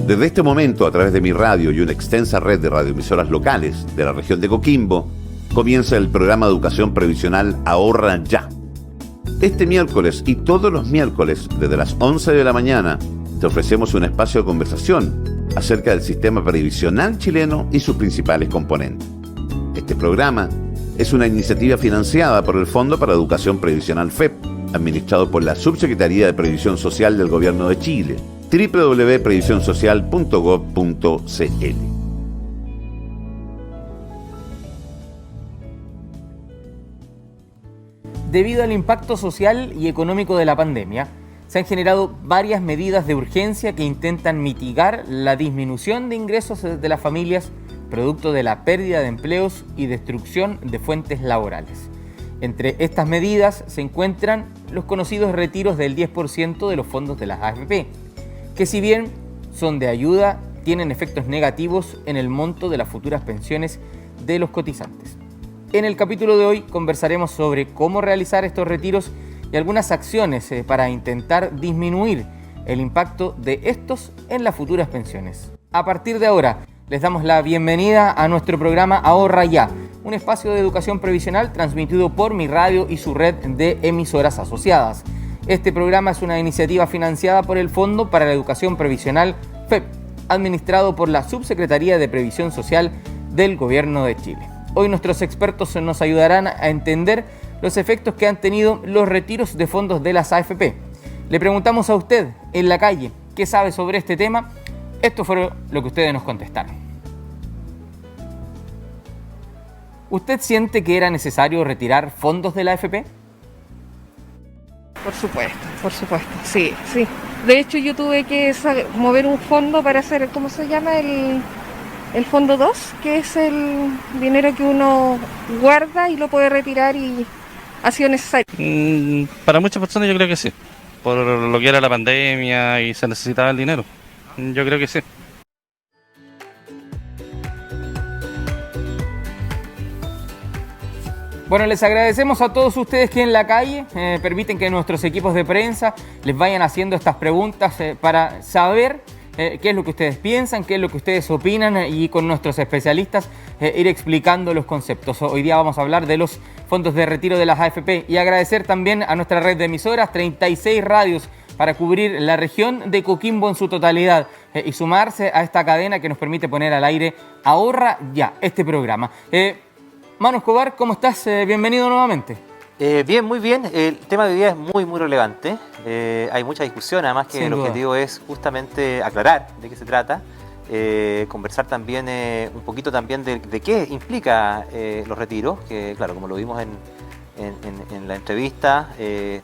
Desde este momento, a través de mi radio y una extensa red de radioemisoras locales de la región de Coquimbo, comienza el programa de educación previsional Ahorra Ya. Este miércoles y todos los miércoles, desde las 11 de la mañana, te ofrecemos un espacio de conversación acerca del sistema previsional chileno y sus principales componentes. Este programa es una iniciativa financiada por el Fondo para Educación Previsional FEP, administrado por la Subsecretaría de Previsión Social del Gobierno de Chile, www.previsionsocial.gov.cl. Debido al impacto social y económico de la pandemia, se han generado varias medidas de urgencia que intentan mitigar la disminución de ingresos de las familias producto de la pérdida de empleos y destrucción de fuentes laborales. Entre estas medidas se encuentran los conocidos retiros del 10% de los fondos de las AFP, que si bien son de ayuda, tienen efectos negativos en el monto de las futuras pensiones de los cotizantes. En el capítulo de hoy conversaremos sobre cómo realizar estos retiros y algunas acciones para intentar disminuir el impacto de estos en las futuras pensiones. A partir de ahora, les damos la bienvenida a nuestro programa Ahorra Ya, un espacio de educación previsional transmitido por mi radio y su red de emisoras asociadas. Este programa es una iniciativa financiada por el Fondo para la Educación Previsional FEP, administrado por la Subsecretaría de Previsión Social del Gobierno de Chile. Hoy nuestros expertos nos ayudarán a entender los efectos que han tenido los retiros de fondos de las AFP. Le preguntamos a usted en la calle qué sabe sobre este tema. Esto fue lo que ustedes nos contestaron. ¿Usted siente que era necesario retirar fondos de la AFP? Por supuesto, sí. De hecho, yo tuve que mover un fondo para hacer, ¿cómo se llama? El fondo 2, que es el dinero que uno guarda y lo puede retirar y ha sido necesario. Para muchas personas yo creo que sí, por lo que era la pandemia y se necesitaba el dinero. Yo creo que sí. Bueno, les agradecemos a todos ustedes que en la calle permiten que nuestros equipos de prensa les vayan haciendo estas preguntas para saber qué es lo que ustedes piensan, qué es lo que ustedes opinan y con nuestros especialistas ir explicando los conceptos. Hoy día vamos a hablar de los fondos de retiro de las AFP y agradecer también a nuestra red de emisoras, 36 radios para cubrir la región de Coquimbo en su totalidad y sumarse a esta cadena que nos permite poner al aire Ahorra Ya, este programa. Manu Escobar, ¿cómo estás? Bienvenido nuevamente. Bien, muy bien. El tema de hoy día es muy relevante. Hay mucha discusión, además que el objetivo es justamente aclarar de qué se trata, conversar también un poquito también de qué implica los retiros, que claro, como lo vimos en la entrevista,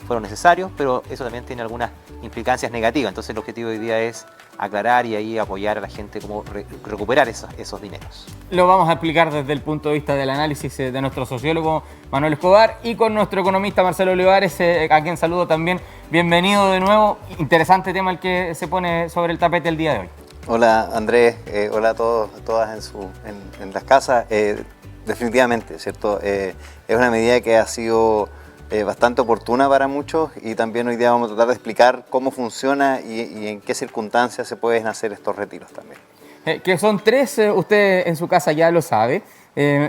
fueron necesarios, pero eso también tiene algunas implicancias negativas. Entonces el objetivo de hoy día es aclarar y ahí apoyar a la gente cómo recuperar esos dineros. Lo vamos a explicar desde el punto de vista del análisis de nuestro sociólogo Manuel Escobar y con nuestro economista Marcelo Olivares, a quien saludo también. Bienvenido de nuevo. Interesante tema el que se pone sobre el tapete el día de hoy. Hola Andrés, hola a todos, a todas en las casas. Definitivamente, ¿cierto? Es una medida que ha sido bastante oportuna para muchos y también hoy día vamos a tratar de explicar cómo funciona y en qué circunstancias se pueden hacer estos retiros también. Que son 3, usted en su casa ya lo sabe,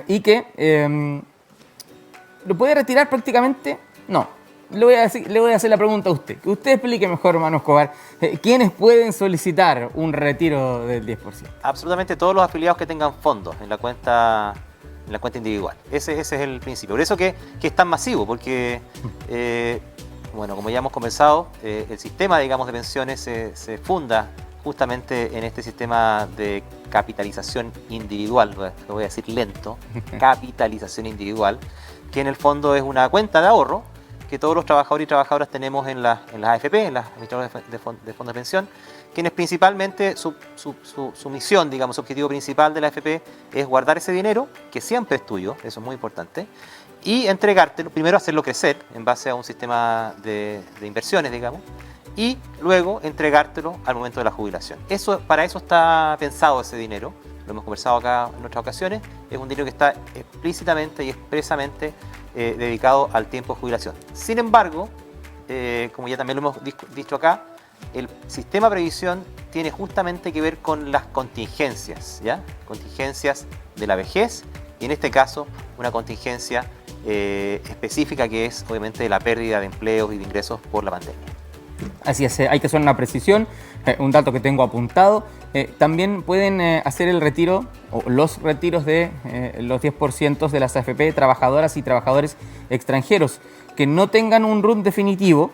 y que lo puede retirar prácticamente, no. Le voy a hacer la pregunta a usted. Que usted explique mejor, Manu Escobar, ¿quiénes pueden solicitar un retiro del 10%? Absolutamente todos los afiliados que tengan fondos en la cuenta individual. Ese es el principio. Por eso que es tan masivo, porque, bueno, como ya hemos conversado, el sistema, digamos, de pensiones se funda justamente en este sistema de capitalización individual, lo voy a decir lento, capitalización individual, que en el fondo es una cuenta de ahorro que todos los trabajadores y trabajadoras tenemos en las AFP, en las administradoras de fondos de pensión, quienes principalmente su misión, digamos, su objetivo principal de la AFP es guardar ese dinero, que siempre es tuyo, eso es muy importante, y entregártelo, primero hacerlo crecer en base a un sistema de inversiones, digamos, y luego entregártelo al momento de la jubilación. Para eso está pensado ese dinero, lo hemos conversado acá en otras ocasiones, es un dinero que está explícitamente y expresamente dedicado al tiempo de jubilación. Sin embargo, como ya también lo hemos dicho acá, el sistema previsión tiene justamente que ver con las contingencias, ¿ya? Contingencias de la vejez y en este caso una contingencia específica que es obviamente la pérdida de empleos y de ingresos por la pandemia. Así es, hay que hacer una precisión, un dato que tengo apuntado. También pueden hacer el retiro o los retiros de los 10% de las AFP trabajadoras y trabajadores extranjeros que no tengan un RUT definitivo,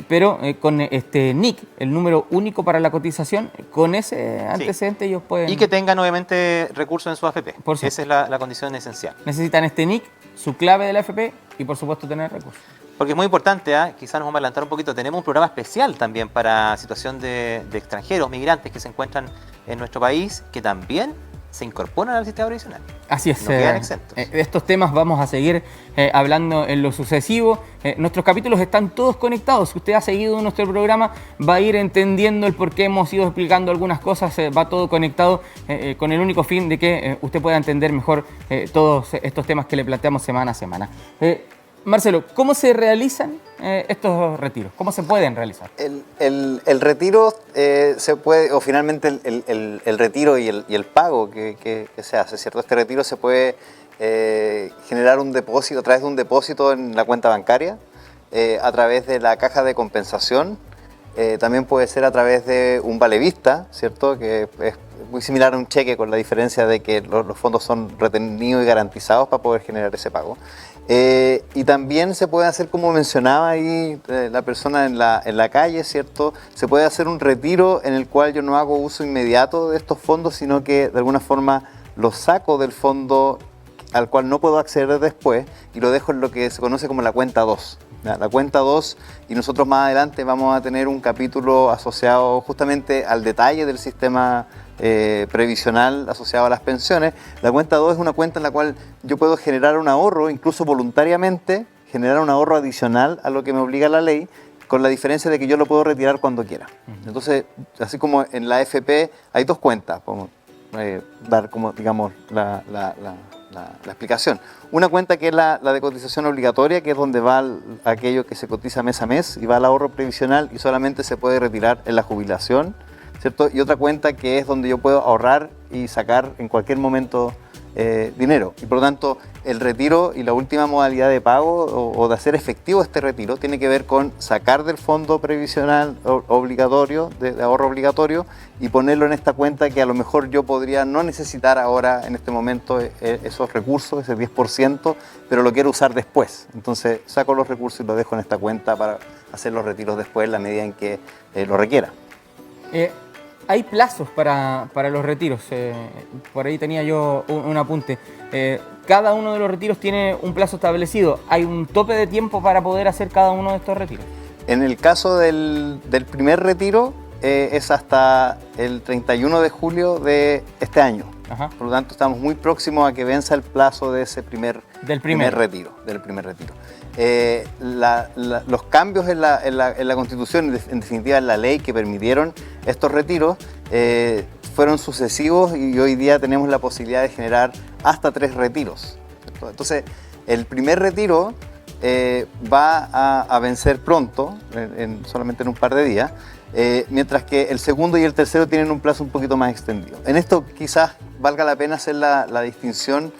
pero con este NIC, el número único para la cotización, con ese antecedente ellos pueden... Y que tengan obviamente recursos en su AFP. Por supuesto. Esa es la condición esencial. Necesitan este NIC, su clave de la AFP y por supuesto tener recursos. Porque es muy importante, quizás nos vamos a adelantar un poquito, tenemos un programa especial también para situación de extranjeros, migrantes que se encuentran en nuestro país, que también se incorporan al sistema previsional. Así es. No quedan exentos. De estos temas vamos a seguir hablando en lo sucesivo. Nuestros capítulos están todos conectados. Si usted ha seguido nuestro programa, va a ir entendiendo el por qué hemos ido explicando algunas cosas. Va todo conectado con el único fin de que usted pueda entender mejor todos estos temas que le planteamos semana a semana. Marcelo, ¿cómo se realizan estos retiros? ¿Cómo se pueden realizar? El retiro se puede, o finalmente el retiro y el pago que se hace, ¿cierto? Este retiro se puede generar un depósito, a través de un depósito en la cuenta bancaria, a través de la caja de compensación, también puede ser a través de un valevista, ¿cierto? Que es muy similar a un cheque, con la diferencia de que los fondos son retenidos y garantizados para poder generar ese pago. Y también se puede hacer, como mencionaba ahí la persona en la calle, ¿cierto? Se puede hacer un retiro en el cual yo no hago uso inmediato de estos fondos, sino que de alguna forma los saco del fondo al cual no puedo acceder después y lo dejo en lo que se conoce como la cuenta 2. La cuenta 2, y nosotros más adelante vamos a tener un capítulo asociado justamente al detalle del sistema previsional asociado a las pensiones. La cuenta 2 es una cuenta en la cual yo puedo generar un ahorro, incluso voluntariamente, generar un ahorro adicional a lo que me obliga la ley, con la diferencia de que yo lo puedo retirar cuando quiera. Entonces, así como en la AFP hay dos cuentas, podemos dar como, digamos, la explicación. Una cuenta que es la de cotización obligatoria, que es donde va aquello que se cotiza mes a mes y va al ahorro previsional y solamente se puede retirar en la jubilación, ¿cierto? Y otra cuenta que es donde yo puedo ahorrar y sacar en cualquier momento dinero. Y por lo tanto, el retiro y la última modalidad de pago o de hacer efectivo este retiro tiene que ver con sacar del fondo previsional obligatorio, de ahorro obligatorio, y ponerlo en esta cuenta que a lo mejor yo podría no necesitar ahora, en este momento, esos recursos, ese 10%, pero lo quiero usar después. Entonces saco los recursos y los dejo en esta cuenta para hacer los retiros después en la medida en que lo requiera. Hay plazos para los retiros. Por ahí tenía yo un apunte. Cada uno de los retiros tiene un plazo establecido. ¿Hay un tope de tiempo para poder hacer cada uno de estos retiros? En el caso del primer retiro, es hasta el 31 de julio de este año. Ajá. Por lo tanto, estamos muy próximos a que venza el plazo de ese primer retiro. Los cambios en la Constitución, en definitiva en la ley que permitieron estos retiros, fueron sucesivos y hoy día tenemos la posibilidad de generar hasta 3 retiros. Entonces, el primer retiro va a vencer pronto, solamente en un par de días, mientras que el segundo y el tercero tienen un plazo un poquito más extendido. En esto quizás valga la pena hacer la distinción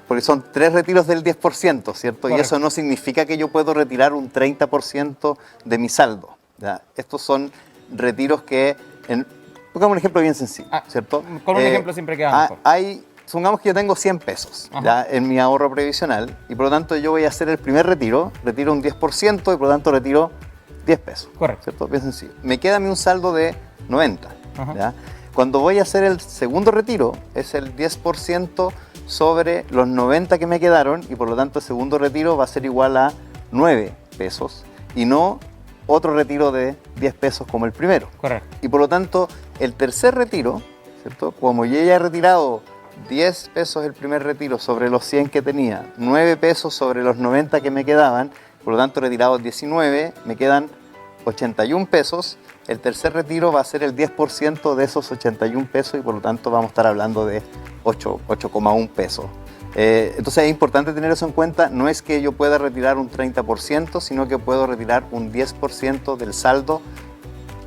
porque son 3 retiros del 10%, ¿cierto? Correcto. Y eso no significa que yo puedo retirar un 30% de mi saldo, ¿ya? Estos son retiros que, pongamos un ejemplo bien sencillo, ¿cierto? Con un ejemplo siempre queda mejor. Supongamos que yo tengo 100 pesos ¿ya? En mi ahorro previsional y por lo tanto yo voy a hacer el primer retiro un 10% y por lo tanto retiro 10 pesos. Correcto. ¿Cierto? Bien sencillo. Me queda a mí un saldo de 90. ¿Ya? Cuando voy a hacer el segundo retiro, es el 10% sobre los 90 que me quedaron y por lo tanto el segundo retiro va a ser igual a 9 pesos y no otro retiro de 10 pesos como el primero. Correcto. Y por lo tanto el tercer retiro, ¿cierto? Como yo ya he retirado 10 pesos el primer retiro sobre los 100 que tenía, 9 pesos sobre los 90 que me quedaban, por lo tanto retirado 19, me quedan 81 pesos. El tercer retiro va a ser el 10% de esos 81 pesos y por lo tanto vamos a estar hablando de 8,1 pesos Entonces es importante tener eso en cuenta. No es que yo pueda retirar un 30%, sino que puedo retirar un 10% del saldo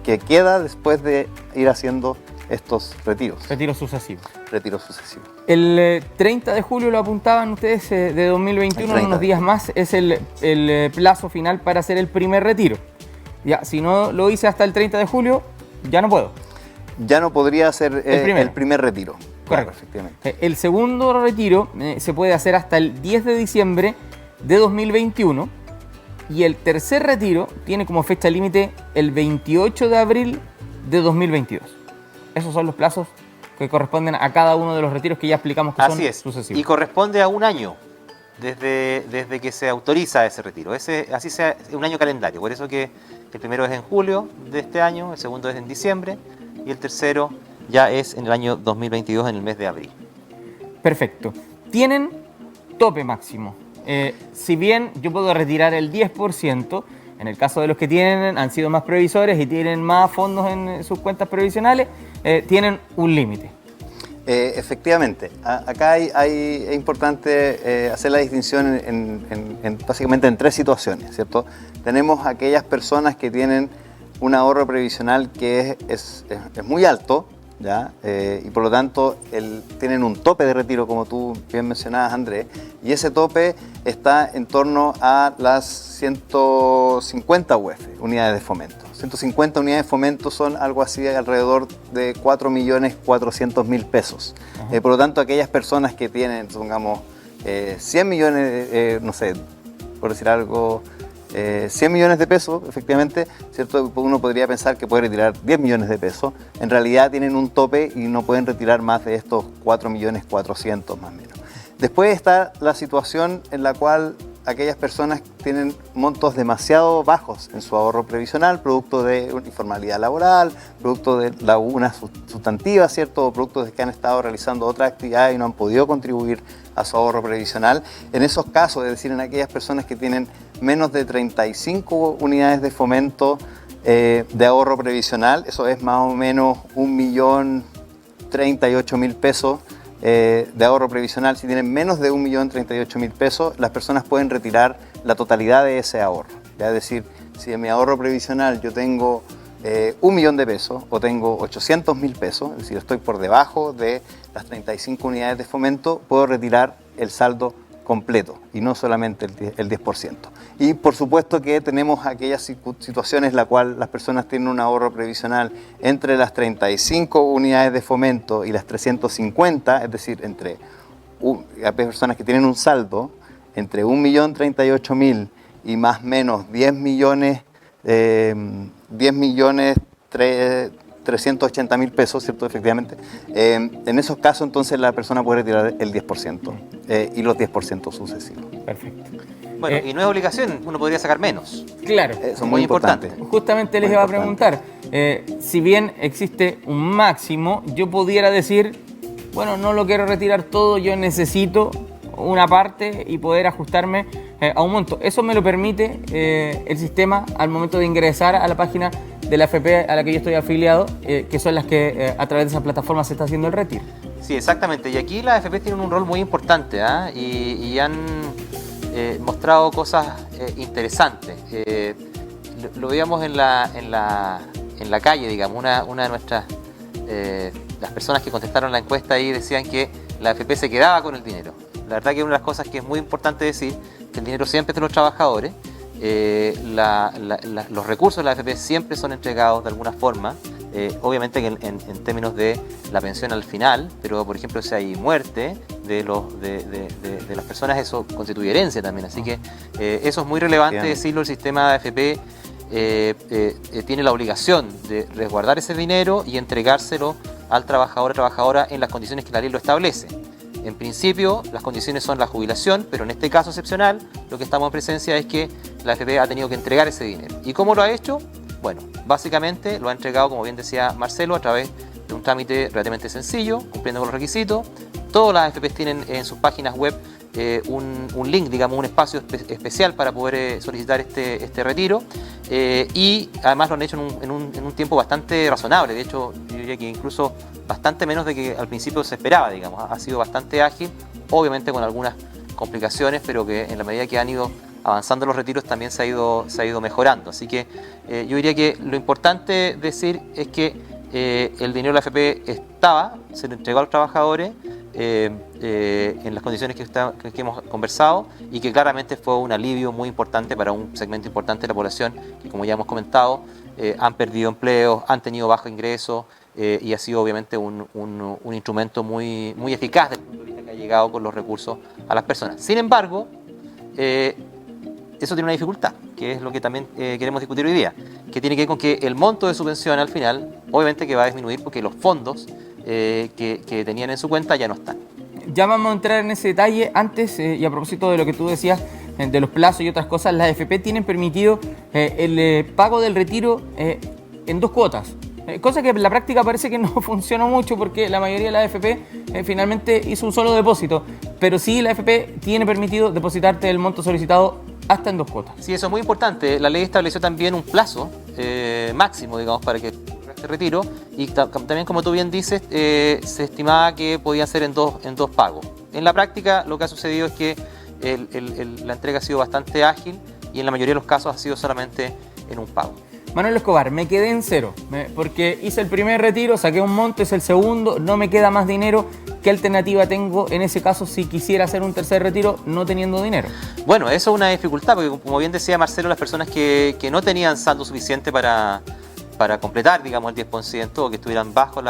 que queda después de ir haciendo estos retiros. Retiros sucesivos. Retiros sucesivos. El 30 de julio, lo apuntaban ustedes, de 2021, en unos días más, es el plazo final para hacer el primer retiro. Ya, si no lo hice hasta el 30 de julio, ya no puedo. Ya no podría hacer el primer retiro. Claro, Correcto. efectivamente. El segundo retiro se puede hacer hasta el 10 de diciembre de 2021 y el tercer retiro tiene como fecha límite el 28 de abril de 2022. Esos son los plazos que corresponden a cada uno de los retiros que ya explicamos que son sucesivos. Y corresponde a un año desde que se autoriza ese retiro. Así sea un año calendario. Por eso que el primero es en julio de este año, el segundo es en diciembre y el tercero ya es en el año 2022, en el mes de abril. Perfecto. Tienen tope máximo. Si bien yo puedo retirar el 10%, en el caso de los que han sido más previsores y tienen más fondos en sus cuentas previsionales, tienen un límite. Efectivamente. Acá es importante hacer la distinción básicamente en tres situaciones, ¿cierto? Tenemos aquellas personas que tienen un ahorro previsional que es muy alto, ¿ya? Y por lo tanto tienen un tope de retiro, como tú bien mencionabas, Andrés, y ese tope está en torno a las 150 UF, unidades de fomento. 150 unidades de fomento son algo así alrededor de 4.400.000 pesos. Por lo tanto, aquellas personas que tienen, supongamos, 100 millones, no sé, por decir algo, 100 millones de pesos, efectivamente, ¿cierto? Uno podría pensar que puede retirar 10 millones de pesos. En realidad tienen un tope y no pueden retirar más de estos 4.400.000 más o menos. Después está la situación en la cual aquellas personas tienen montos demasiado bajos en su ahorro previsional, producto de informalidad laboral, producto de lagunas sustantivas, ¿cierto? O producto de que han estado realizando otras actividades y no han podido contribuir a su ahorro previsional. En esos casos, es decir, en aquellas personas que tienen menos de 35 unidades de fomento de ahorro previsional, eso es más o menos 1.038.000 pesos de ahorro previsional. Si tienen menos de 1.038.000 pesos, las personas pueden retirar la totalidad de ese ahorro. ¿Ya? Es decir, si en mi ahorro previsional yo tengo 1 millón de pesos o tengo 800.000 pesos, es decir, estoy por debajo de las 35 unidades de fomento, puedo retirar el saldo completo y no solamente el 10%. Y por supuesto que tenemos aquellas situaciones en las cuales las personas tienen un ahorro previsional entre las 35 unidades de fomento y las 350, es decir, hay personas que tienen un saldo entre 1.038.000 y más o menos 10 millones 380.000 pesos, ¿cierto? Efectivamente. En esos casos, entonces, la persona puede retirar el 10% y los 10% sucesivos. Perfecto. Bueno, y no es obligación, uno podría sacar menos. Claro. Eso es muy importante. Justamente les iba a preguntar, si bien existe un máximo, yo pudiera decir, bueno, no lo quiero retirar todo, yo necesito una parte y poder ajustarme a un monto. Eso me lo permite el sistema al momento de ingresar a la página de la AFP a la que yo estoy afiliado, que son las que a través de esa plataforma se está haciendo el retiro. Sí, exactamente. Y aquí las AFP tienen un rol muy importante, y han mostrado cosas interesantes. Lo veíamos en la calle, digamos, una de nuestras las personas que contestaron la encuesta ahí decían que la AFP se quedaba con el dinero. La verdad que una de las cosas que es muy importante decir, que el dinero siempre es de los trabajadores, los recursos de la AFP siempre son entregados de alguna forma, obviamente en términos de la pensión al final, pero por ejemplo si hay muerte de las personas, eso constituye herencia también, así que eso es muy relevante decirlo. El sistema de AFP tiene la obligación de resguardar ese dinero y entregárselo al trabajador o trabajadora en las condiciones que la ley lo establece. En principio, las condiciones son la jubilación, pero en este caso excepcional, lo que estamos en presencia es que la AFP ha tenido que entregar ese dinero. ¿Y cómo lo ha hecho? Bueno, básicamente lo ha entregado, como bien decía Marcelo, a través de un trámite relativamente sencillo, cumpliendo con los requisitos. Todas las AFP tienen en sus páginas web un link, digamos, un espacio especial para poder solicitar este retiro, y además lo han hecho en un tiempo bastante razonable. De hecho, yo diría que incluso bastante menos de que al principio se esperaba, digamos. Ha sido bastante ágil obviamente con algunas complicaciones, pero que en la medida que han ido avanzando los retiros también se ha ido mejorando. Así que yo diría que lo importante decir es que el dinero de la AFP se le entregó a los trabajadores en las condiciones que hemos conversado, y que claramente fue un alivio muy importante para un segmento importante de la población que, como ya hemos comentado, han perdido empleos, han tenido bajo ingreso, y ha sido obviamente un instrumento muy, muy eficaz desde el punto de vista que ha llegado con los recursos a las personas. Sin embargo, eso tiene una dificultad, que es lo que también queremos discutir hoy día, que tiene que ver con que el monto de su pensión al final, obviamente que va a disminuir porque los fondos que tenían en su cuenta ya no están. Ya vamos a entrar en ese detalle. Antes, y a propósito de lo que tú decías, de los plazos y otras cosas, las AFP tienen permitido el pago del retiro en 2 cuotas. Cosa que en la práctica parece que no funcionó mucho, porque la mayoría de las AFP finalmente hizo un solo depósito. Pero sí, la AFP tiene permitido depositarte el monto solicitado hasta en 2 cuotas. Sí, eso es muy importante. La ley estableció también un plazo máximo, digamos, para que este retiro, y también, como tú bien dices, se estimaba que podían ser en dos pagos. En la práctica, lo que ha sucedido es que la entrega ha sido bastante ágil, y en la mayoría de los casos ha sido solamente en un pago. Manuel Escobar, me quedé en 0, porque hice el primer retiro, saqué un monto, es el segundo, no me queda más dinero. ¿Qué alternativa tengo en ese caso si quisiera hacer un tercer retiro no teniendo dinero? Bueno, eso es una dificultad, porque como bien decía Marcelo, las personas que no tenían saldo suficiente para completar, digamos, el 10%, o que estuvieran bajo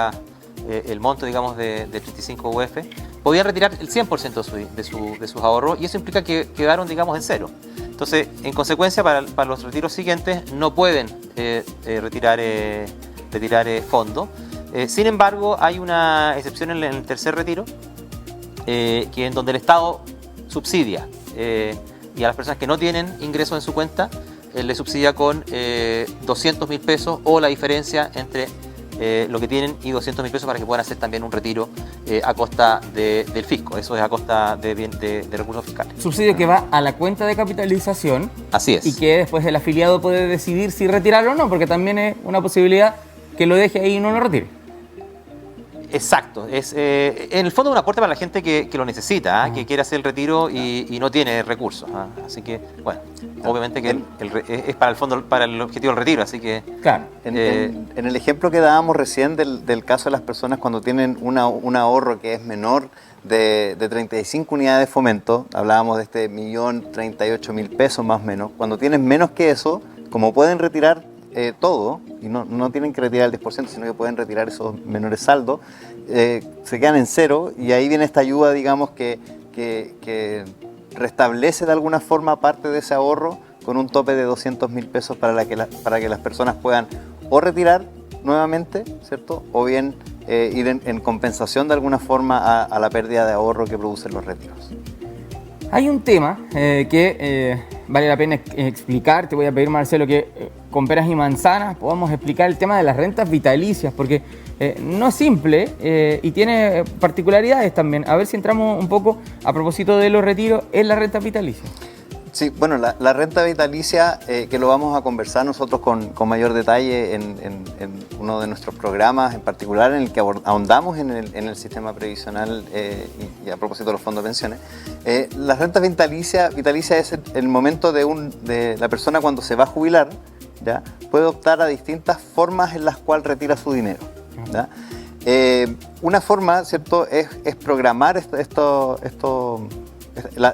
el monto, digamos, de 35 UF, podían retirar el 100% de sus ahorros, y eso implica que quedaron, digamos, en 0. Entonces, en consecuencia, para los retiros siguientes no pueden retirar fondos. Sin embargo, hay una excepción en el tercer retiro, que en donde el Estado subsidia, y a las personas que no tienen ingresos en su cuenta, le subsidia con 200.000 pesos, o la diferencia entre lo que tienen y 200.000 pesos, para que puedan hacer también un retiro a costa del fisco. Eso es a costa de recursos fiscales. Subsidio que va a la cuenta de capitalización. Así es. Y que después el afiliado puede decidir si retirarlo o no, porque también es una posibilidad que lo deje ahí y no lo retire. Exacto. Es en el fondo un aporte para la gente que lo necesita, que quiere hacer el retiro y no tiene recursos. Así que, bueno, obviamente que es para el fondo, para el objetivo del retiro, así que... Claro. En el ejemplo que dábamos recién del caso de las personas cuando tienen un ahorro que es menor de 35 unidades de fomento, hablábamos de este 1.038.000 pesos más o menos. Cuando tienen menos que eso, como pueden retirar todo, y no tienen que retirar el 10%, sino que pueden retirar esos menores saldos, se quedan en 0, y ahí viene esta ayuda, digamos, que restablece de alguna forma parte de ese ahorro, con un tope de 200.000 pesos para que las personas puedan o retirar nuevamente, ¿cierto? O bien ir en compensación de alguna forma a la pérdida de ahorro que producen los retiros. Hay un tema que vale la pena explicar. Te voy a pedir, Marcelo, que con peras y manzanas podamos explicar el tema de las rentas vitalicias, porque no es simple y tiene particularidades también. A ver si entramos un poco, a propósito de los retiros, en las rentas vitalicias. Sí, bueno, la renta vitalicia, que lo vamos a conversar nosotros con mayor detalle en uno de nuestros programas en particular, en el que ahondamos en el sistema previsional y a propósito de los fondos de pensiones. La renta vitalicia es el momento de la persona cuando se va a jubilar, ¿ya? Puede optar a distintas formas en las cuales retira su dinero, ¿ya? Una forma, ¿cierto?, es programar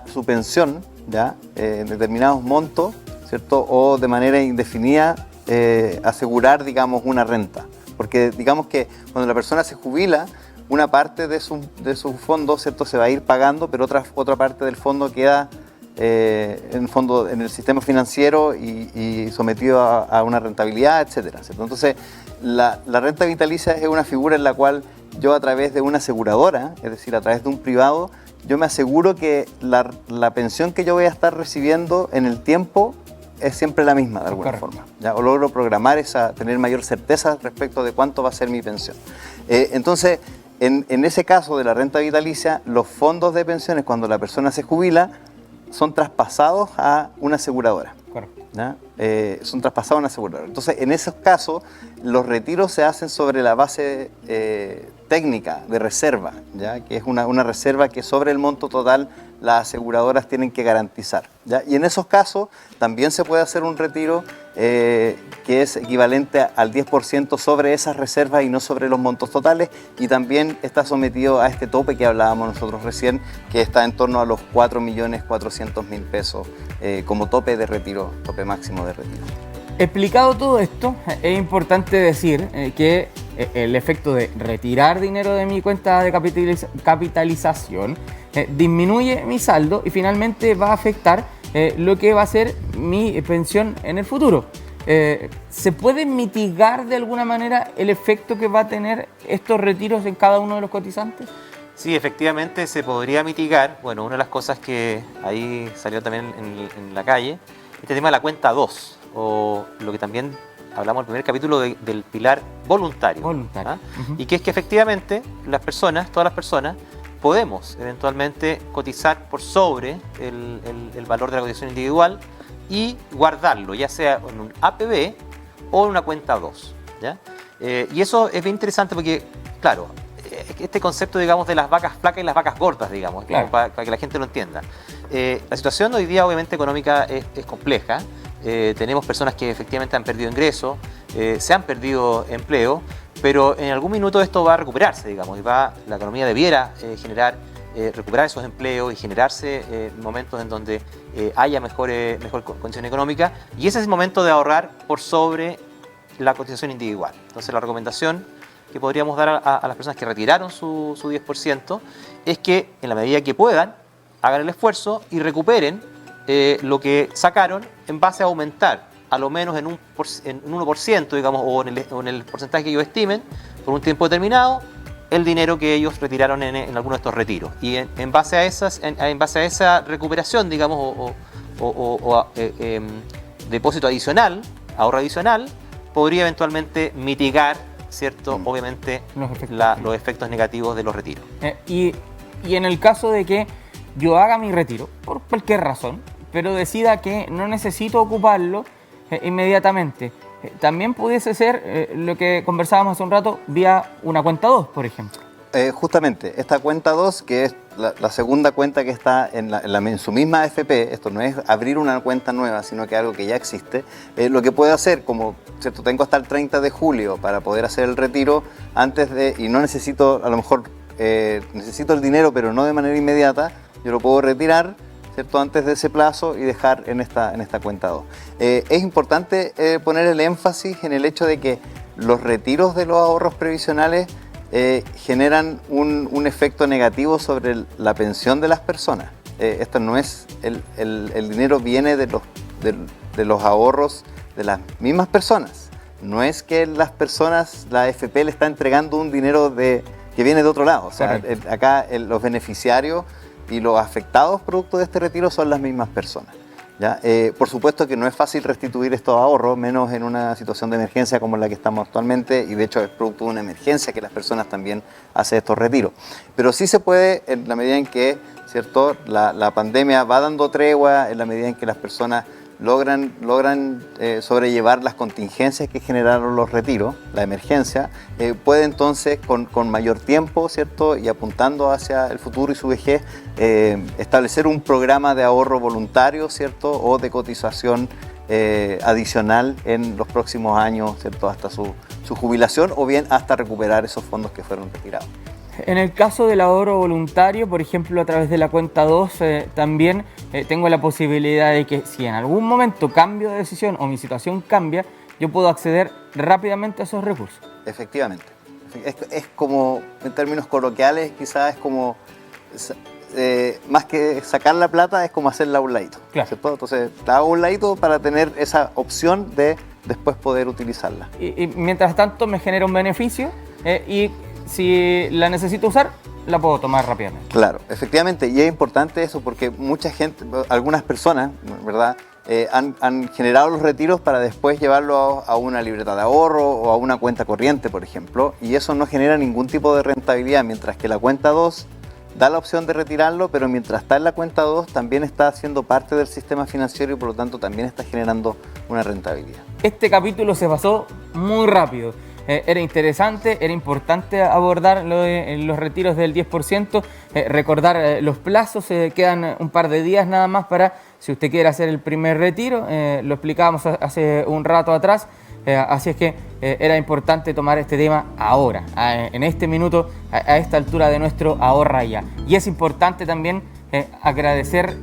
su pensión, ¿ya? En determinados montos, ¿cierto?, o de manera indefinida asegurar, digamos, una renta. Porque digamos que cuando la persona se jubila, una parte de su fondo, ¿cierto?, se va a ir pagando, pero otra parte del fondo queda en el sistema financiero y sometido a una rentabilidad, etcétera, ¿cierto? Entonces, la renta vitalicia es una figura en la cual yo, a través de una aseguradora, es decir, a través de un privado, yo me aseguro que la pensión que yo voy a estar recibiendo en el tiempo es siempre la misma, de alguna forma, ¿ya? O logro programar tener mayor certeza respecto de cuánto va a ser mi pensión. Entonces, en ese caso de la renta vitalicia, los fondos de pensiones, cuando la persona se jubila, son traspasados a una aseguradora. ¿ya? Son traspasados a una aseguradora. Entonces, en esos casos, los retiros se hacen sobre la base técnica de reserva, ¿ya? Que es una reserva que sobre el monto total las aseguradoras tienen que garantizar, ¿ya? Y en esos casos también se puede hacer un retiro que es equivalente al 10% sobre esas reservas y no sobre los montos totales, y también está sometido a este tope que hablábamos nosotros recién, que está en torno a los 4.400.000 pesos como tope de retiro, tope máximo de retiro. Explicado todo esto, es importante decir que el efecto de retirar dinero de mi cuenta de capitalización disminuye mi saldo y finalmente va a afectar lo que va a ser mi pensión en el futuro. ¿Se puede mitigar de alguna manera el efecto que va a tener estos retiros en cada uno de los cotizantes? Sí, efectivamente se podría mitigar. Bueno, una de las cosas que ahí salió también en la calle, este tema de la cuenta 2, o lo que también hablamos en el primer capítulo del pilar voluntario. ¿Ah? Y que es que efectivamente las personas, todas las personas, podemos eventualmente cotizar por sobre el valor de la cotización individual y guardarlo, ya sea en un APB o en una cuenta 2, ¿ya? Y eso es bien interesante porque, claro, este concepto, digamos, de las vacas flacas y las vacas gordas, digamos, claro, para que la gente lo entienda. La situación hoy día, obviamente, económica es compleja. Tenemos personas que efectivamente han perdido ingresos, se han perdido empleo, pero en algún minuto esto va a recuperarse, digamos, y la economía debiera recuperar esos empleos y generarse momentos en donde haya mejor condición económica, y ese es el momento de ahorrar por sobre la cotización individual. Entonces, la recomendación que podríamos dar a las personas que retiraron su 10% es que, en la medida que puedan, hagan el esfuerzo y recuperen lo que sacaron en base a aumentar a lo menos en un 1%, digamos, o en el porcentaje que ellos estimen, por un tiempo determinado, el dinero que ellos retiraron en alguno de estos retiros. Y en base a esa recuperación, digamos, o depósito adicional, ahorro adicional, podría eventualmente mitigar, ¿cierto? Obviamente los efectos negativos de los retiros. Y en el caso de que yo haga mi retiro, por cualquier razón, pero decida que no necesito ocuparlo inmediatamente, también pudiese ser lo que conversábamos hace un rato, vía una cuenta 2, por ejemplo. Justamente, esta cuenta 2, que es la segunda cuenta que está en su misma AFP, esto no es abrir una cuenta nueva, sino que algo que ya existe, lo que puede hacer, como, ¿cierto? Tengo hasta el 30 de julio para poder hacer el retiro y no necesito, a lo mejor necesito el dinero, pero no de manera inmediata, yo lo puedo retirar, ¿cierto? Antes de ese plazo y dejar en esta cuenta 2. Es importante poner el énfasis en el hecho de que los retiros de los ahorros previsionales generan un efecto negativo sobre la pensión de las personas. Esto no es, el dinero viene de los ahorros de las mismas personas. No es que las personas, la AFP le está entregando un dinero que viene de otro lado. O sea, acá los beneficiarios y los afectados producto de este retiro son las mismas personas, ¿ya? Por supuesto que no es fácil restituir estos ahorros, menos en una situación de emergencia como la que estamos actualmente, y de hecho es producto de una emergencia que las personas también hacen estos retiros. Pero sí se puede, en la medida en que, ¿cierto?, la pandemia va dando tregua, en la medida en que las personas logran sobrellevar las contingencias que generaron los retiros, la emergencia, puede entonces con mayor tiempo, ¿cierto?, y apuntando hacia el futuro y su vejez, establecer un programa de ahorro voluntario, ¿cierto?, o de cotización adicional en los próximos años, ¿cierto?, hasta su jubilación, o bien hasta recuperar esos fondos que fueron retirados. En el caso del ahorro voluntario, por ejemplo, a través de la cuenta 2, también tengo la posibilidad de que si en algún momento cambio de decisión o mi situación cambia, yo puedo acceder rápidamente a esos recursos. Efectivamente. Es como, en términos coloquiales, quizás es como, más que sacar la plata, es como hacerla a un ladito. Claro. ¿Cierto? Entonces, la hago a un ladito para tener esa opción de después poder utilizarla. Y mientras tanto me genera un beneficio y si la necesito usar, la puedo tomar rápidamente. Claro, efectivamente, y es importante eso porque mucha gente, algunas personas, ¿verdad?, han generado los retiros para después llevarlo a una libreta de ahorro o a una cuenta corriente, por ejemplo, y eso no genera ningún tipo de rentabilidad, mientras que la cuenta 2 da la opción de retirarlo, pero mientras está en la cuenta 2 también está siendo parte del sistema financiero y por lo tanto también está generando una rentabilidad. Este capítulo se pasó muy rápido. Era interesante, era importante abordar los retiros del 10%, recordar los plazos, quedan un par de días nada más para, si usted quiere hacer el primer retiro, lo explicábamos hace un rato atrás, así es que era importante tomar este tema ahora, en este minuto, a esta altura de nuestro Ahorra Ya. Y es importante también agradecer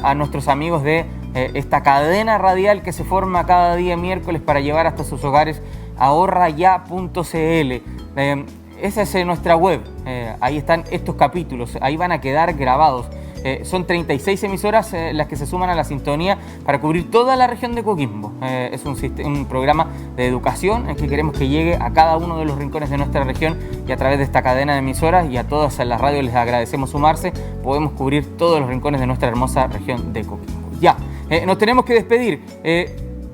a nuestros amigos de esta cadena radial que se forma cada día miércoles para llevar hasta sus hogares ahorraya.cl. Esa es nuestra web, ahí están estos capítulos, ahí van a quedar grabados. Son 36 emisoras las que se suman a la sintonía para cubrir toda la región de Coquimbo. Es un programa de educación que queremos que llegue a cada uno de los rincones de nuestra región, y a través de esta cadena de emisoras y a todas las radios les agradecemos sumarse, podemos cubrir todos los rincones de nuestra hermosa región de Coquimbo. Ya, nos tenemos que despedir.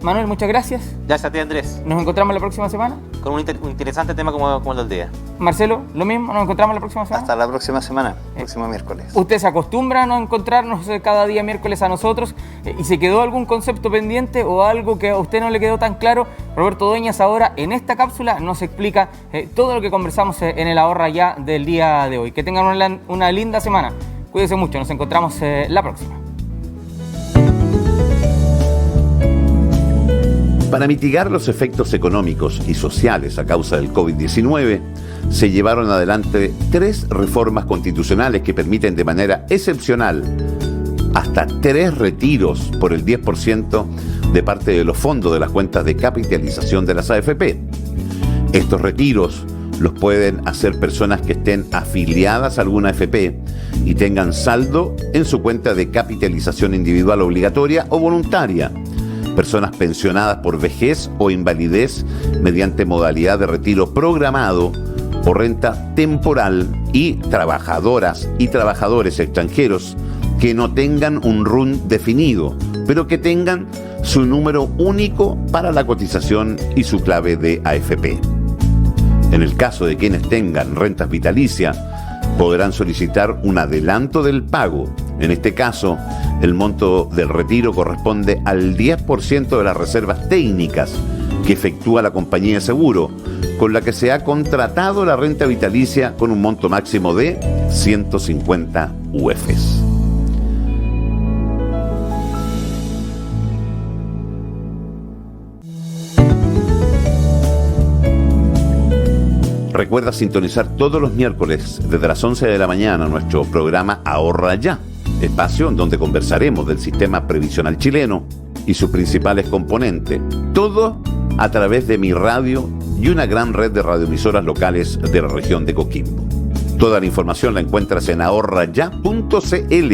Manuel, muchas gracias. Gracias a ti, Andrés. Nos encontramos la próxima semana. Con un interesante tema como el del día. Marcelo, lo mismo, nos encontramos la próxima semana. Hasta la próxima semana, próximo miércoles. ¿Usted se acostumbra a no encontrarnos cada día miércoles a nosotros? ¿Y si quedó algún concepto pendiente o algo que a usted no le quedó tan claro? Roberto Dueñas ahora en esta cápsula nos explica todo lo que conversamos en el Ahorra Ya del día de hoy. Que tengan una linda semana. Cuídense mucho, nos encontramos la próxima. Para mitigar los efectos económicos y sociales a causa del COVID-19, se llevaron adelante 3 reformas constitucionales que permiten de manera excepcional hasta 3 retiros por el 10% de parte de los fondos de las cuentas de capitalización de las AFP. Estos retiros los pueden hacer personas que estén afiliadas a alguna AFP y tengan saldo en su cuenta de capitalización individual obligatoria o voluntaria, personas pensionadas por vejez o invalidez mediante modalidad de retiro programado o renta temporal, y trabajadoras y trabajadores extranjeros que no tengan un RUN definido, pero que tengan su número único para la cotización y su clave de AFP. En el caso de quienes tengan rentas vitalicias, podrán solicitar un adelanto del pago. En este caso, el monto del retiro corresponde al 10% de las reservas técnicas que efectúa la compañía de seguro, con la que se ha contratado la renta vitalicia con un monto máximo de 150 UFs. Recuerda sintonizar todos los miércoles desde las 11 de la mañana nuestro programa Ahorra Ya, espacio donde conversaremos del sistema previsional chileno y sus principales componentes, todo a través de mi radio y una gran red de radioemisoras locales de la región de Coquimbo. Toda la información la encuentras en ahorraya.cl.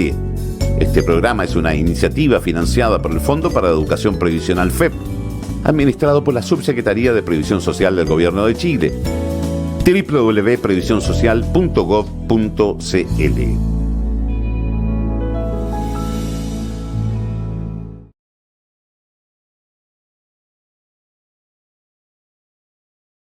Este programa es una iniciativa financiada por el Fondo para la Educación Previsional FEP, administrado por la Subsecretaría de Previsión Social del Gobierno de Chile. www.previsionsocial.gov.cl.